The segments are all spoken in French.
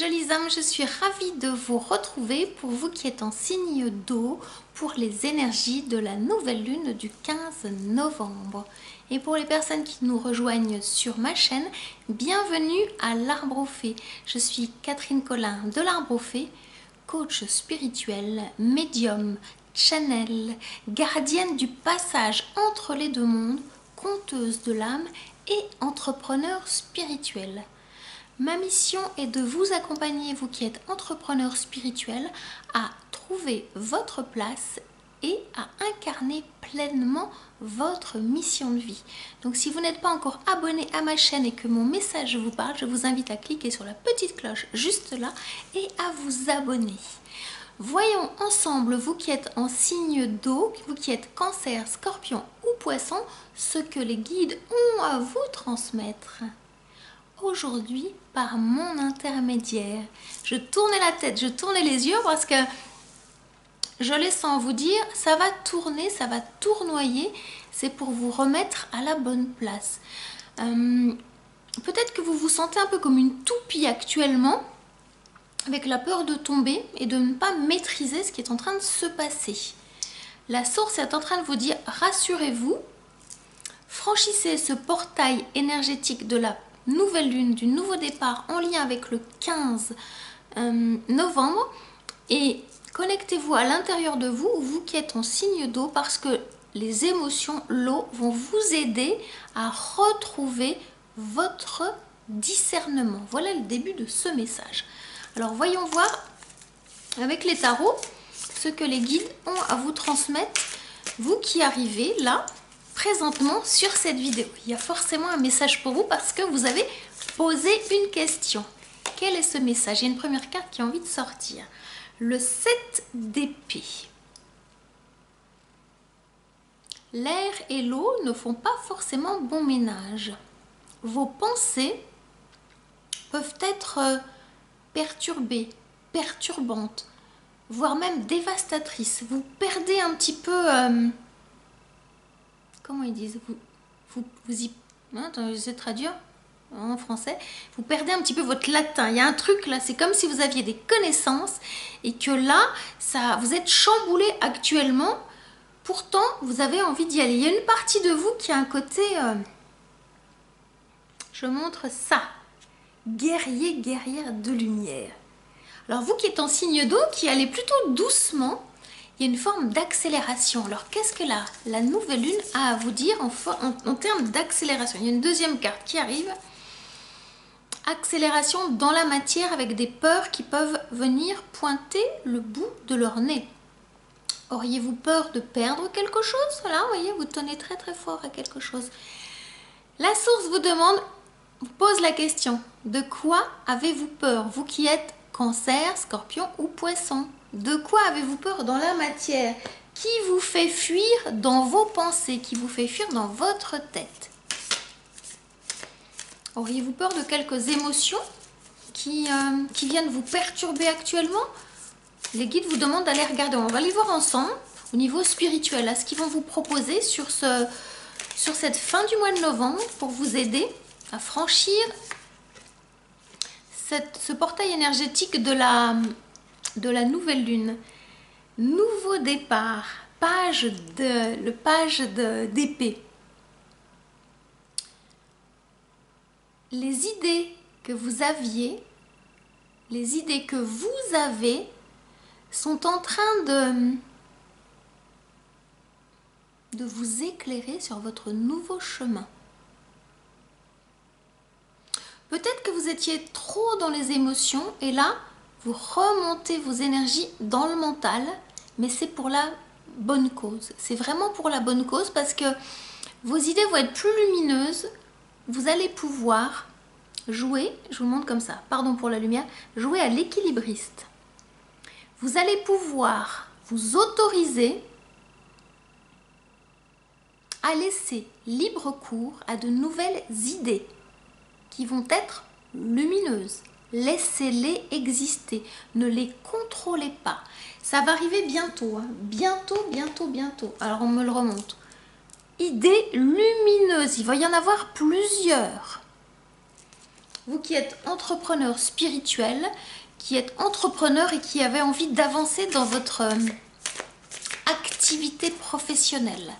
jolies âmes, je suis ravie de vous retrouver pour vous qui êtes en signe d'eau pour les énergies de la nouvelle lune du 15 novembre. Et pour les personnes qui nous rejoignent sur ma chaîne, bienvenue à l'Arbre aux Fées. Je suis Catherine Collin de l'Arbre aux Fées, coach spirituel, médium, channel, gardienne du passage entre les deux mondes, conteuse de l'âme et entrepreneur spirituel. Ma mission est de vous accompagner, vous qui êtes entrepreneur spirituel, à trouver votre place et à incarner pleinement votre mission de vie. Donc si vous n'êtes pas encore abonné à ma chaîne et que mon message vous parle, je vous invite à cliquer sur la petite cloche juste là et à vous abonner. Voyons ensemble, vous qui êtes en signe d'eau, vous qui êtes Cancer, Scorpion ou Poisson, ce que les guides ont à vous transmettre. Aujourd'hui, par mon intermédiaire, je tournais la tête, je tournais les yeux parce que je les sens vous dire, ça va tourner, ça va tournoyer, c'est pour vous remettre à la bonne place. Peut-être que vous vous sentez un peu comme une toupie actuellement, avec la peur de tomber et de ne pas maîtriser ce qui est en train de se passer. La source est en train de vous dire, rassurez-vous, franchissez ce portail énergétique de la nouvelle lune, du nouveau départ en lien avec le 15 novembre et connectez-vous à l'intérieur de vous, vous qui êtes en signe d'eau, parce que les émotions, l'eau, vont vous aider à retrouver votre discernement. Voilà le début de ce message. Alors voyons voir avec les tarots ce que les guides ont à vous transmettre, vous qui arrivez là présentement sur cette vidéo. Il y a forcément un message pour vous parce que vous avez posé une question. Quel est ce message? Il y a une première carte qui a envie de sortir. Le 7 d'épée. L'air et l'eau ne font pas forcément bon ménage. Vos pensées peuvent être perturbées, perturbantes, voire même dévastatrices. Vous perdez un petit peu... comment ils disent, vous y... Attends, j'essaie de traduire en français. Vous perdez un petit peu votre latin. Il y a un truc là, c'est comme si vous aviez des connaissances et que là, vous êtes chamboulé actuellement. Pourtant, vous avez envie d'y aller. Il y a une partie de vous qui a un côté... je montre ça. Guerrier, guerrière de lumière. Alors vous qui êtes en signe d'eau, qui allez plutôt doucement, il y a une forme d'accélération. Alors, qu'est-ce que la nouvelle lune a à vous dire en termes d'accélération? Il y a une deuxième carte qui arrive. Accélération dans la matière avec des peurs qui peuvent venir pointer le bout de leur nez. Auriez-vous peur de perdre quelque chose? Là, vous voyez, vous tenez très très fort à quelque chose. La source vous demande, vous pose la question, de quoi avez-vous peur? Vous qui êtes Cancer, Scorpion ou Poisson. De quoi avez-vous peur dans la matière? Qui vous fait fuir dans vos pensées? Qui vous fait fuir dans votre tête? Auriez-vous peur de quelques émotions qui viennent vous perturber actuellement? Les guides vous demandent d'aller regarder. On va aller voir ensemble au niveau spirituel, à ce qu'ils vont vous proposer sur cette fin du mois de novembre pour vous aider à franchir ce portail énergétique de la nouvelle lune. Nouveau départ, page d'épée. Les idées que vous aviez, les idées que vous avez sont en train de vous éclairer sur votre nouveau chemin. Peut-être que vous étiez trop dans les émotions et là, vous remontez vos énergies dans le mental, mais c'est pour la bonne cause. C'est vraiment pour la bonne cause parce que vos idées vont être plus lumineuses. Vous allez pouvoir jouer, je vous montre comme ça, pardon pour la lumière, jouer à l'équilibriste. Vous allez pouvoir vous autoriser à laisser libre cours à de nouvelles idées qui vont être lumineuses. Laissez-les exister, ne les contrôlez pas. Ça va arriver bientôt, hein. Bientôt, bientôt, bientôt. Alors on me le remonte. Idées lumineuses, il va y en avoir plusieurs. Vous qui êtes entrepreneur spirituel, qui êtes entrepreneur et qui avez envie d'avancer dans votre activité professionnelle.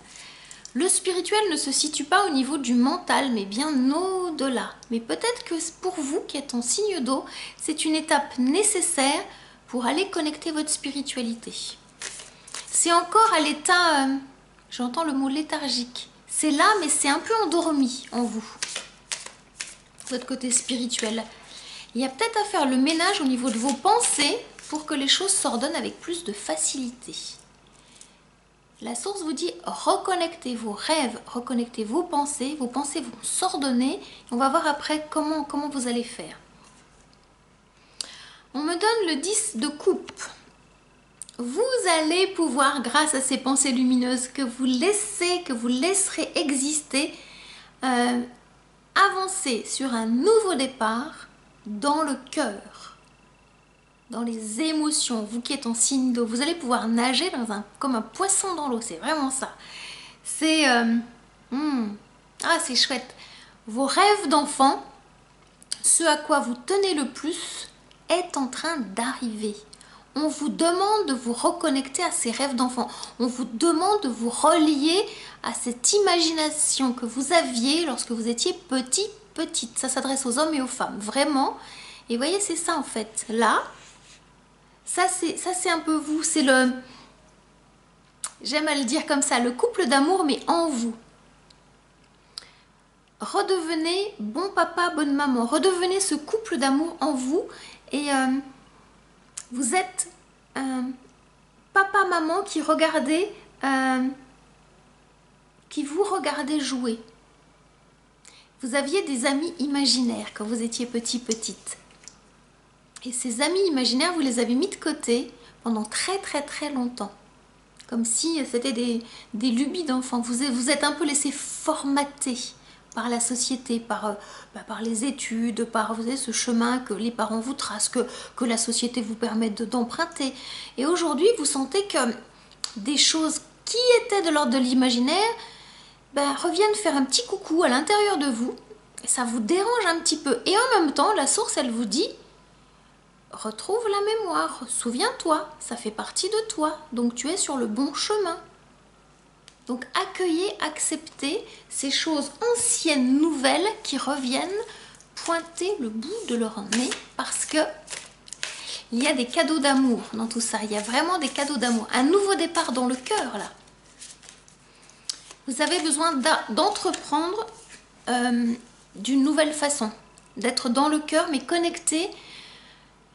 Le spirituel ne se situe pas au niveau du mental, mais bien au-delà. Mais peut-être que pour vous qui êtes en signe d'eau, c'est une étape nécessaire pour aller connecter votre spiritualité. C'est encore à l'état, j'entends le mot léthargique. C'est là, mais c'est un peu endormi en vous, votre côté spirituel. Il y a peut-être à faire le ménage au niveau de vos pensées pour que les choses s'ordonnent avec plus de facilité. La source vous dit reconnectez vos rêves, reconnectez vos pensées vont s'ordonner. On va voir après comment vous allez faire. On me donne le 10 de coupe. Vous allez pouvoir, grâce à ces pensées lumineuses que vous laisserez exister, avancer sur un nouveau départ dans le cœur. Dans les émotions, vous qui êtes en signe d'eau, vous allez pouvoir nager comme un poisson dans l'eau, c'est vraiment ça. C'est c'est chouette. Vos rêves d'enfant, ce à quoi vous tenez le plus, est en train d'arriver. On vous demande de vous reconnecter à ces rêves d'enfant. On vous demande de vous relier à cette imagination que vous aviez lorsque vous étiez petite. Ça s'adresse aux hommes et aux femmes, vraiment. Et voyez, c'est ça en fait. Là, ça c'est un peu vous, c'est le, j'aime à le dire comme ça, le couple d'amour mais en vous. Redevenez bon papa, bonne maman, redevenez ce couple d'amour en vous et vous êtes papa, maman qui vous regardez jouer. Vous aviez des amis imaginaires quand vous étiez petite. Et ces amis imaginaires, vous les avez mis de côté pendant très longtemps. Comme si c'était des lubies d'enfants. Vous êtes un peu laissé formater par la société, par les études, par vous savez, ce chemin que les parents vous tracent, que la société vous permet d'emprunter. Et aujourd'hui, vous sentez que des choses qui étaient de l'ordre de l'imaginaire reviennent faire un petit coucou à l'intérieur de vous. Et ça vous dérange un petit peu. Et en même temps, la source, elle vous dit... Retrouve la mémoire, souviens-toi, ça fait partie de toi, donc tu es sur le bon chemin. Donc accueillez, acceptez ces choses anciennes, nouvelles qui reviennent pointer le bout de leur nez parce que il y a des cadeaux d'amour dans tout ça, il y a vraiment des cadeaux d'amour. Un nouveau départ dans le cœur là. Vous avez besoin d'entreprendre d'une nouvelle façon, d'être dans le cœur mais connecté.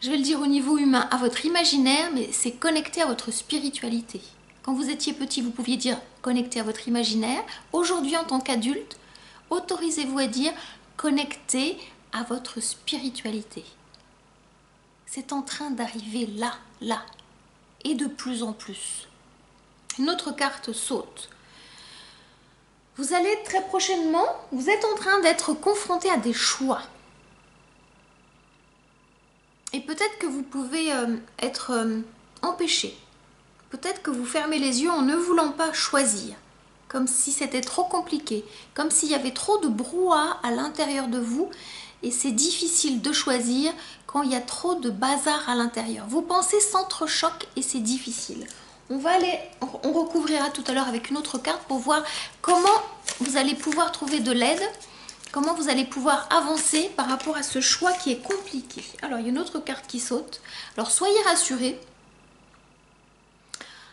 Je vais le dire au niveau humain, à votre imaginaire, mais c'est connecté à votre spiritualité. Quand vous étiez petit, vous pouviez dire connecté à votre imaginaire. Aujourd'hui, en tant qu'adulte, autorisez-vous à dire connecté à votre spiritualité. C'est en train d'arriver là, et de plus en plus. Une autre carte saute. Vous allez très prochainement, vous êtes en train d'être confronté à des choix. Et peut-être que vous pouvez être empêché. Peut-être que vous fermez les yeux en ne voulant pas choisir. Comme si c'était trop compliqué. Comme s'il y avait trop de brouhaha à l'intérieur de vous. Et c'est difficile de choisir quand il y a trop de bazar à l'intérieur. Vos pensées s'entrechoquent et c'est difficile. On recouvrira tout à l'heure avec une autre carte pour voir comment vous allez pouvoir trouver de l'aide. Comment vous allez pouvoir avancer par rapport à ce choix qui est compliqué. Alors, il y a une autre carte qui saute. Alors, soyez rassurés.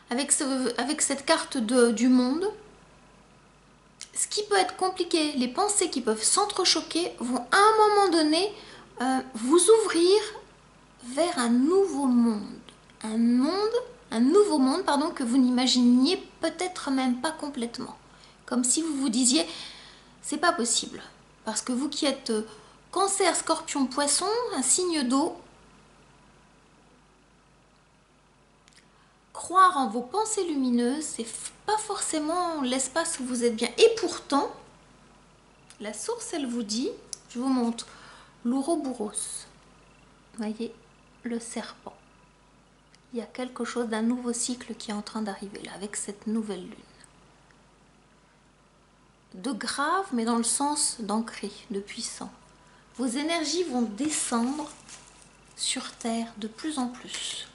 Avec cette carte du monde, ce qui peut être compliqué, les pensées qui peuvent s'entrechoquer vont à un moment donné vous ouvrir vers un nouveau monde. Un nouveau monde, que vous n'imaginiez peut-être même pas complètement. Comme si vous vous disiez, c'est pas possible. Parce que vous qui êtes Cancer, Scorpion, Poisson, un signe d'eau, croire en vos pensées lumineuses, c'est pas forcément l'espace où vous êtes bien. Et pourtant, la source, elle vous dit, je vous montre l'Ouroboros. Voyez, le serpent. Il y a quelque chose d'un nouveau cycle qui est en train d'arriver là, avec cette nouvelle lune. De grave, mais dans le sens d'ancré, de puissant. vos énergies vont descendre sur Terre de plus en plus.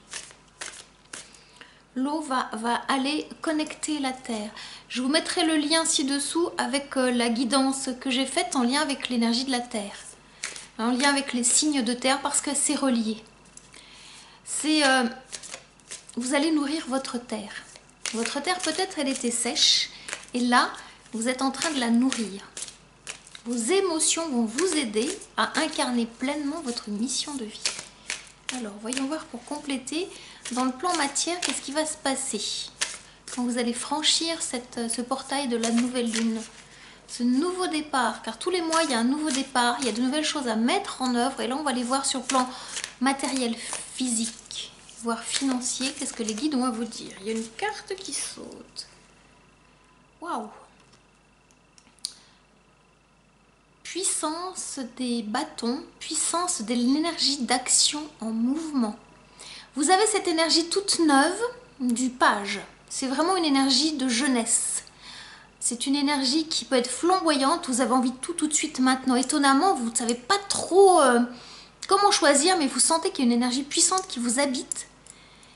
L'eau va aller connecter la Terre. Je vous mettrai le lien ci-dessous avec la guidance que j'ai faite en lien avec l'énergie de la Terre. En lien avec les signes de Terre parce que c'est relié. Vous allez nourrir votre Terre. Votre Terre peut-être elle était sèche et là vous êtes en train de la nourrir. Vos émotions vont vous aider à incarner pleinement votre mission de vie. Alors, voyons voir pour compléter. Dans le plan matière, qu'est-ce qui va se passer quand vous allez franchir ce portail de la nouvelle lune? Ce nouveau départ, car tous les mois, il y a un nouveau départ, il y a de nouvelles choses à mettre en œuvre. Et là, on va les voir sur le plan matériel, physique, voire financier. Qu'est-ce que les guides ont à vous dire? Il y a une carte qui saute. Waouh! Puissance des bâtons, puissance de l'énergie d'action en mouvement. Vous avez cette énergie toute neuve du page. C'est vraiment une énergie de jeunesse. C'est une énergie qui peut être flamboyante. Vous avez envie de tout de suite maintenant. Étonnamment, vous ne savez pas trop comment choisir, mais vous sentez qu'il y a une énergie puissante qui vous habite.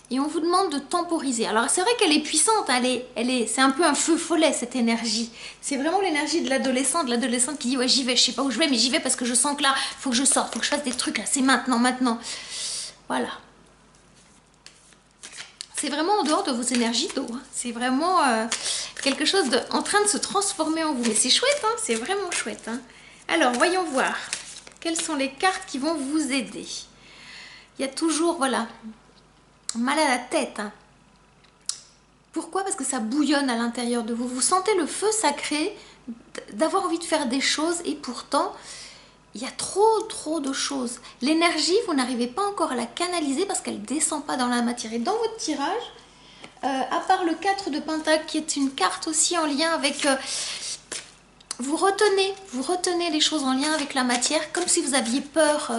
Et on vous demande de temporiser. Alors c'est vrai qu'elle est puissante, c'est un peu un feu follet cette énergie. C'est vraiment l'énergie de l'adolescente qui dit ouais j'y vais, je sais pas où je vais, mais j'y vais parce que je sens que là, il faut que je sorte, il faut que je fasse des trucs là, c'est maintenant. Voilà. C'est vraiment en dehors de vos énergies d'eau. Hein. C'est vraiment quelque chose en train de se transformer en vous. Mais c'est chouette, hein, c'est vraiment chouette. Hein. Alors voyons voir. Quelles sont les cartes qui vont vous aider? Il y a toujours, voilà, mal à la tête. Hein. Pourquoi? Parce que ça bouillonne à l'intérieur de vous. Vous sentez le feu sacré d'avoir envie de faire des choses et pourtant, il y a trop de choses. L'énergie, vous n'arrivez pas encore à la canaliser parce qu'elle ne descend pas dans la matière. Et dans votre tirage, à part le 4 de Pentacle qui est une carte aussi en lien avec... vous retenez les choses en lien avec la matière comme si vous aviez peur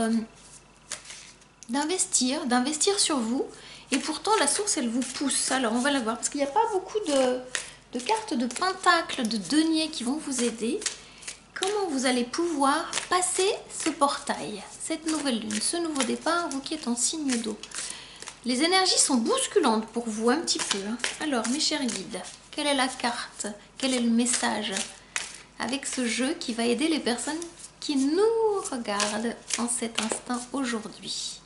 d'investir sur vous. Et pourtant, la source, elle vous pousse. Alors, on va la voir. Parce qu'il n'y a pas beaucoup de cartes de pentacle, de denier qui vont vous aider. Comment vous allez pouvoir passer ce portail, cette nouvelle lune, ce nouveau départ, vous qui êtes en signe d'eau. Les énergies sont bousculantes pour vous un petit peu. Hein. Alors, mes chers guides, quelle est la carte? Quel est le message avec ce jeu qui va aider les personnes qui nous regardent en cet instant aujourd'hui?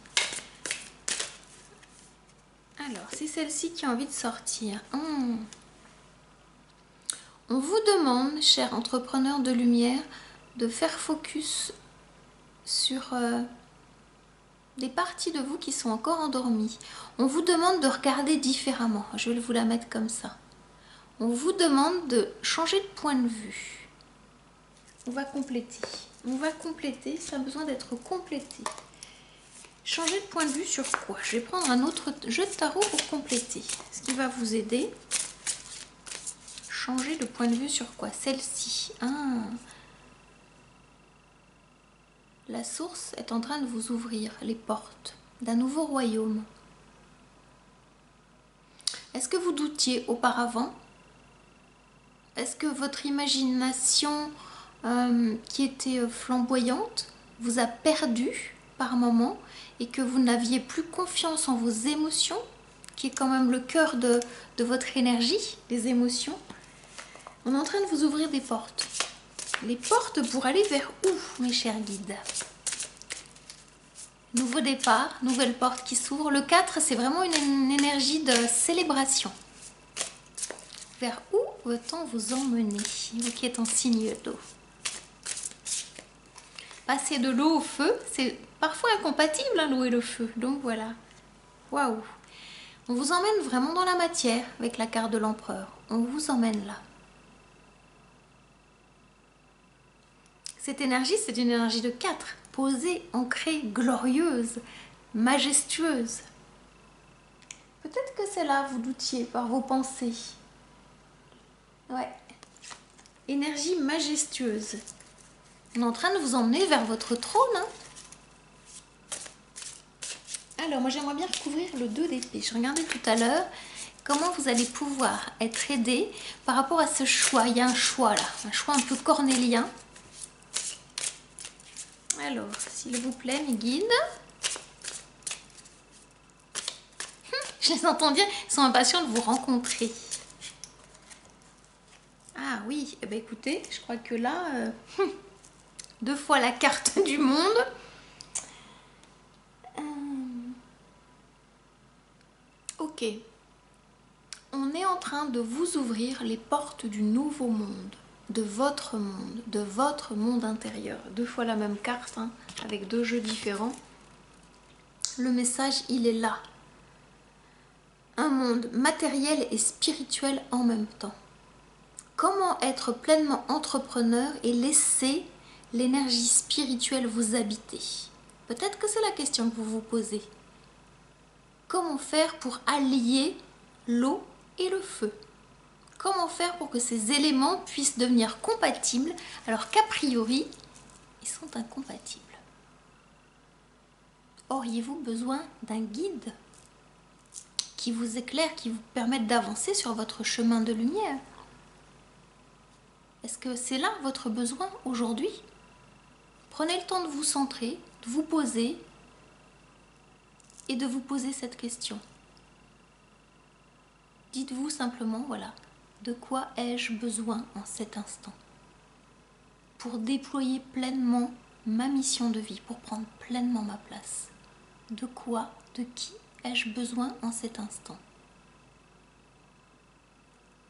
Alors, c'est celle-ci qui a envie de sortir. On vous demande, chers entrepreneurs de lumière, de faire focus sur des parties de vous qui sont encore endormies. On vous demande de regarder différemment. Je vais vous la mettre comme ça. On vous demande de changer de point de vue. On va compléter. Ça a besoin d'être complété. Changer de point de vue sur quoi? Je vais prendre un autre jeu de tarot pour compléter. Ce qui va vous aider. Changer de point de vue sur quoi? Celle-ci. La source est en train de vous ouvrir les portes d'un nouveau royaume. Est-ce que vous doutiez auparavant? Est-ce que votre imagination qui était flamboyante vous a perdu par moments et que vous n'aviez plus confiance en vos émotions, qui est quand même le cœur de votre énergie, les émotions? On est en train de vous ouvrir des portes. Les portes pour aller vers où, mes chers guides? Nouveau départ, nouvelle porte qui s'ouvre. Le 4, c'est vraiment une énergie de célébration. Vers où veut-on vous emmener, vous qui êtes en signe d'eau? Passer de l'eau au feu, c'est parfois incompatible, hein, l'eau et le feu. Donc voilà. Waouh! On vous emmène vraiment dans la matière avec la carte de l'empereur. On vous emmène là. Cette énergie, c'est une énergie de 4, posée, ancrée, glorieuse, majestueuse. Peut-être que c'est là, vous doutiez par vos pensées. Ouais. Énergie majestueuse. On est en train de vous emmener vers votre trône. Hein. Alors, moi, j'aimerais bien recouvrir le 2 d'épée. Je regardais tout à l'heure comment vous allez pouvoir être aidé par rapport à ce choix. Il y a un choix là, un choix un peu cornélien. Alors, s'il vous plaît, mes guides. Je les entends dire, ils sont impatients de vous rencontrer. Ah oui, eh bien, écoutez, je crois que là, 2 fois la carte du monde. Ok. On est en train de vous ouvrir les portes du nouveau monde, de votre monde intérieur. 2 fois la même carte, hein, avec 2 jeux différents. Le message, il est là. Un monde matériel et spirituel en même temps. Comment être pleinement entrepreneur et laisser l'énergie spirituelle vous habiter? Peut-être que c'est la question que vous vous posez. Comment faire pour allier l'eau et le feu? Comment faire pour que ces éléments puissent devenir compatibles alors qu'a priori, ils sont incompatibles? Auriez-vous besoin d'un guide qui vous éclaire, qui vous permette d'avancer sur votre chemin de lumière? Est-ce que c'est là votre besoin aujourd'hui? Prenez le temps de vous centrer, de vous poser et de vous poser cette question. Dites-vous simplement, voilà, de quoi ai-je besoin en cet instant pour déployer pleinement ma mission de vie, pour prendre pleinement ma place? De quoi, de qui ai-je besoin en cet instant?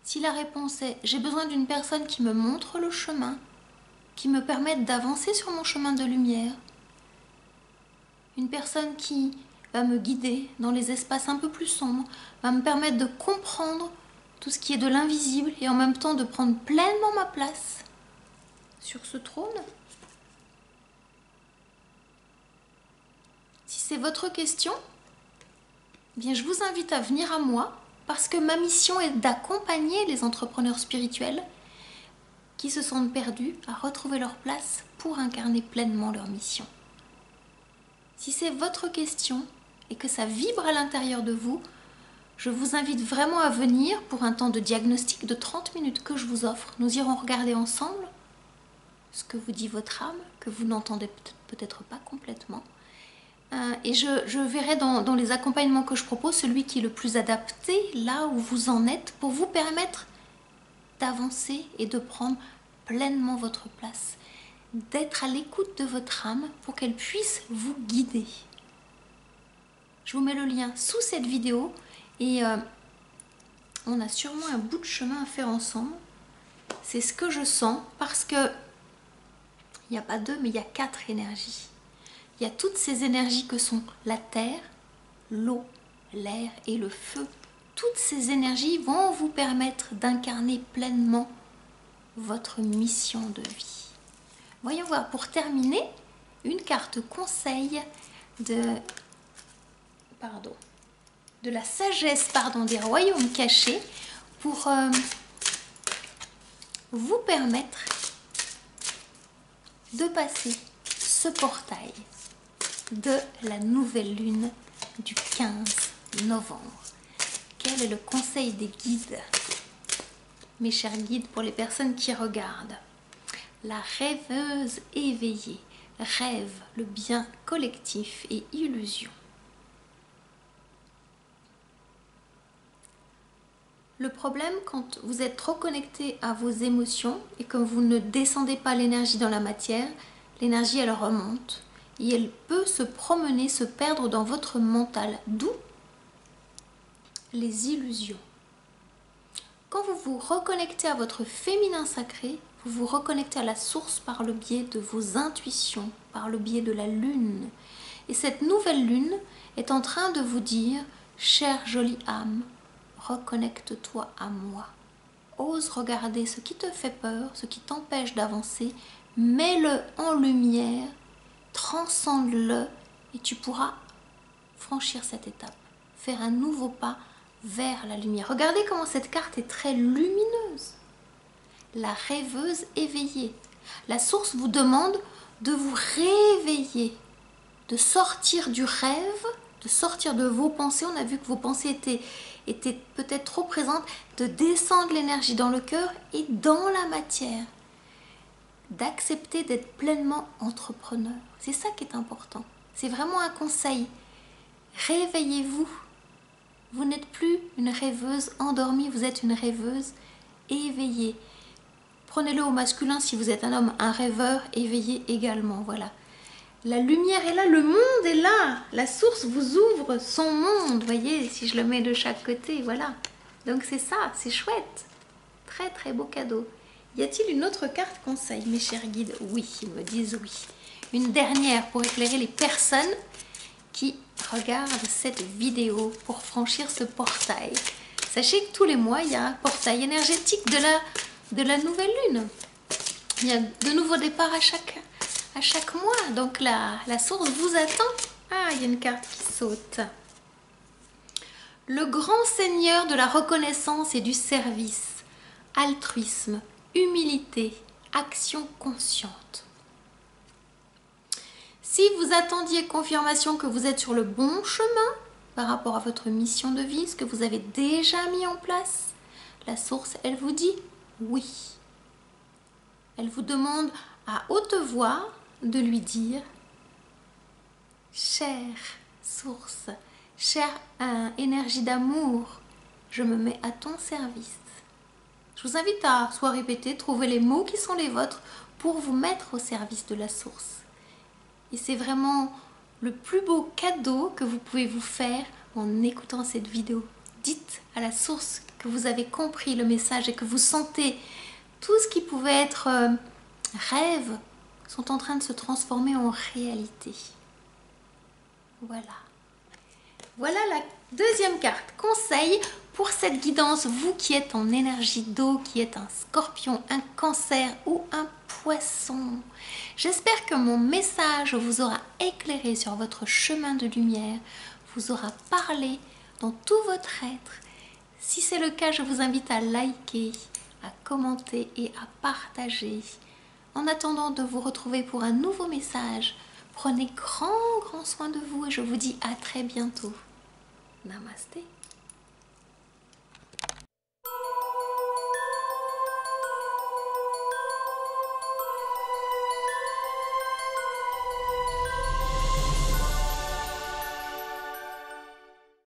Si la réponse est « j'ai besoin d'une personne qui me montre le chemin, qui me permette d'avancer sur mon chemin de lumière, une personne qui va me guider dans les espaces un peu plus sombres, va me permettre de comprendre tout ce qui est de l'invisible et en même temps de prendre pleinement ma place sur ce trône ». Si c'est votre question, eh bien je vous invite à venir à moi parce que ma mission est d'accompagner les entrepreneurs spirituels qui se sentent perdus à retrouver leur place pour incarner pleinement leur mission. Si c'est votre question et que ça vibre à l'intérieur de vous, je vous invite vraiment à venir pour un temps de diagnostic de 30 minutes que je vous offre. Nous irons regarder ensemble ce que vous dit votre âme, que vous n'entendez peut-être pas complètement. Et je verrai dans les accompagnements que je propose celui qui est le plus adapté là où vous en êtes pour vous permettre d'avancer et de prendre pleinement votre place, d'être à l'écoute de votre âme pour qu'elle puisse vous guider. Je vous mets le lien sous cette vidéo et on a sûrement un bout de chemin à faire ensemble. C'est ce que je sens parce que il n'y a pas 2 mais il y a 4 énergies. Il y a toutes ces énergies que sont la terre, l'eau, l'air et le feu. Toutes ces énergies vont vous permettre d'incarner pleinement votre mission de vie. Voyons voir, pour terminer, une carte conseil de la sagesse des royaumes cachés pour vous permettre de passer ce portail de la nouvelle lune du 15 novembre. Quel est le conseil des guides, mes chers guides, pour les personnes qui regardent? La rêveuse éveillée rêve le bien collectif et illusion. Le problème, quand vous êtes trop connecté à vos émotions et que vous ne descendez pas l'énergie dans la matière, l'énergie elle remonte et elle peut se promener, se perdre dans votre mental, d'où les illusions. Quand vous vous reconnectez à votre féminin sacré, vous vous reconnectez à la source par le biais de vos intuitions, par le biais de la lune. Et cette nouvelle lune est en train de vous dire « Chère jolie âme, reconnecte-toi à moi. Ose regarder ce qui te fait peur, ce qui t'empêche d'avancer, mets-le en lumière, transcende-le et tu pourras franchir cette étape, faire un nouveau pas vers la lumière. » Regardez comment cette carte est très lumineuse. La rêveuse éveillée. La source vous demande de vous réveiller, de sortir du rêve, de sortir de vos pensées. On a vu que vos pensées étaient peut-être trop présentes, de descendre l'énergie dans le cœur et dans la matière. d'accepter d'être pleinement entrepreneur. C'est ça qui est important. C'est vraiment un conseil. Réveillez-vous. Vous n'êtes plus une rêveuse endormie, vous êtes une rêveuse éveillée. Prenez-le au masculin si vous êtes un homme, un rêveur éveillé également, voilà. La lumière est là, le monde est là. La source vous ouvre son monde, voyez, si je le mets de chaque côté, voilà. Donc c'est ça, c'est chouette. Très très beau cadeau. Y a-t-il une autre carte conseil, mes chers guides? Oui, ils me disent oui. Une dernière pour éclairer les personnes qui regardent cette vidéo pour franchir ce portail. Sachez que tous les mois, il y a un portail énergétique de la nouvelle lune. Il y a de nouveaux départs à chaque mois. Donc la source vous attend. Ah, il y a une carte qui saute. Le grand seigneur de la reconnaissance et du service. Altruisme, humilité, action consciente. Si vous attendiez confirmation que vous êtes sur le bon chemin par rapport à votre mission de vie, ce que vous avez déjà mis en place, la source, elle vous dit oui. Elle vous demande à haute voix de lui dire « Chère source, chère énergie d'amour, je me mets à ton service. » Je vous invite à soit répéter, trouver les mots qui sont les vôtres pour vous mettre au service de la source. Et c'est vraiment le plus beau cadeau que vous pouvez vous faire en écoutant cette vidéo. Dites à la source que vous avez compris le message et que vous sentez tout ce qui pouvait être rêve sont en train de se transformer en réalité. Voilà. Voilà la deuxième carte. Conseil pour cette guidance, vous qui êtes en énergie d'eau, qui êtes un scorpion, un cancer ou un poisson. J'espère que mon message vous aura éclairé sur votre chemin de lumière, vous aura parlé dans tout votre être. Si c'est le cas, je vous invite à liker, à commenter et à partager. En attendant de vous retrouver pour un nouveau message, prenez grand soin de vous et je vous dis à très bientôt. Namasté.